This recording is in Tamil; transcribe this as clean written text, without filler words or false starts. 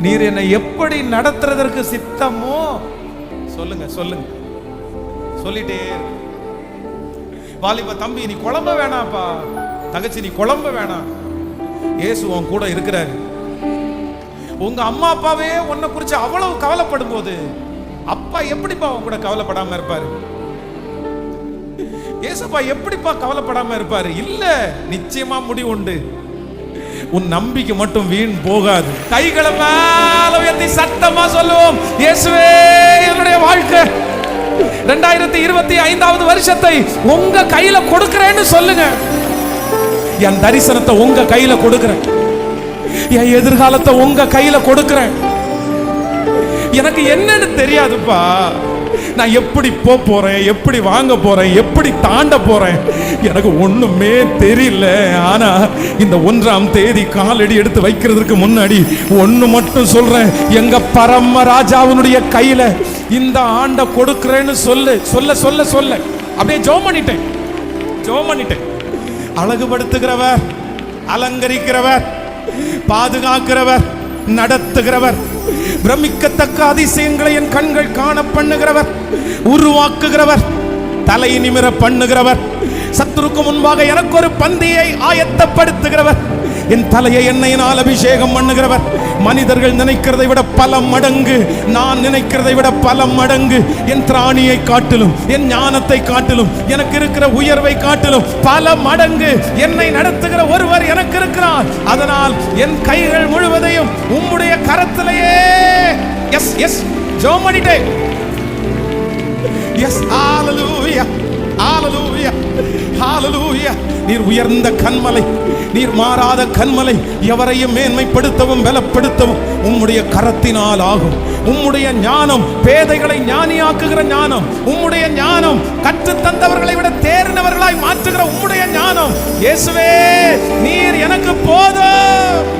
நீர் என்னை எப்படி நடத்துறதற்கு சித்தமோ சொல்லுங்க சொல்லுங்க சொல்லிட்டே. வாலிப தம்பி, நீ குழம்ப வேணாப்பா. தங்கச்சி, நீ குழம்ப வேணாம். இயேசு உன் கூட இருக்கிறாரு. உங்க அம்மா அப்பாவே உன்னை குறிச்சு அவ்வளவு கவலைப்படும் போது அப்பா எப்படிப்பா உன் கூட கவலைப்படாம இருப்பாரு? ஏசப்பா எப்படிப்பா கவலைப்படாம இருப்பாரு? இல்ல, நிச்சயமா முடிவு உண்டு. உன் நம்பிக்கை மட்டும் வீண் போகாது. கைகளை மேல உயர்த்தி சத்தமா சொல்லுவோம், இயேசுவே என்னுடைய வாழ்க்கை 2025வது வருஷத்தை உங்க கையில கொடுக்கிறேன்னு சொல்லுங்க. என் தரிசனத்தை உங்க கையில கொடுக்கிறேன். என் எதிர்காலத்தை உங்க கையில கொடுக்கிறேன். எனக்கு என்னன்னு தெரியாதுப்பா. நான் எப்படி போறேன், எப்படி வாங்க போறேன், எப்படி தாண்ட போறேன், எனக்கு ஒண்ணுமே தெரியல. ஆனா இந்த 1ஆம் தேதி காலடி எடுத்து வைக்கிறதுக்கு முன்னாடி ஒண்ணு மட்டும் சொல்றேன், எங்க பரம ராஜாவினுடைய கையில இந்த ஆண்ட கொடுக்கிறேன்னு சொல்ல சொல்ல சொல்ல சொல்ல அப்படியே ஜெபம் பண்ணிட்டேன். அழகுபடுத்துகிறவர், அலங்கரிக்கிறவர், பாதுகாக்கிறவர், நடத்துகிறவர், பிரமிக்கத்தக்க அதிசயங்களை என் கண்கள் காண பண்ணுகிறவர், உருவாக்குகிறவர், தலை நிமிர பண்ணுகிறவர், சத்துருக்கு முன்பாக எனக்கு ஒரு பந்தியை ஆயத்தப்படுத்துகிறவர், என் தலையை எண்ணெயினால் அபிஷேகம் பண்ணுகிறவர், மனிதர்கள் நினைக்கிறதை விட பல மடங்கு, நான் நினைக்கிறதை விட பல மடங்கு, என் திராணியை காட்டிலும், என் ஞானத்தை காட்டிலும், எனக்கு இருக்கிற உயர்வை காட்டிலும் பல மடங்கு என்னை நடத்துகிற ஒருவர் எனக்கு இருக்கிறார். அதனால் என் கைகள் முழுவதையும் உம்முடைய கரத்திலேயே ஜெபம் பண்ணிட்டேன். ஹalleluya ஹalleluya ஹalleluya. நீர் உயர்ந்த கன்மலை, நீர் மாறாத கன்மலை, எவரையும் மேன்மைப்படுத்தவும் பலப்படுத்தவும் உம்முடைய கரத்தினால் ஆகும். உம்முடைய ஞானம் பேதைகளை ஞானியாக்குகிற ஞானம், உம்முடைய ஞானம் கற்று தந்தவர்களை விட தேர்ந்தவர்களாய் மாற்றுகிற உம்முடைய ஞானம். இயேசுவே, நீர் எனக்கு போதும்.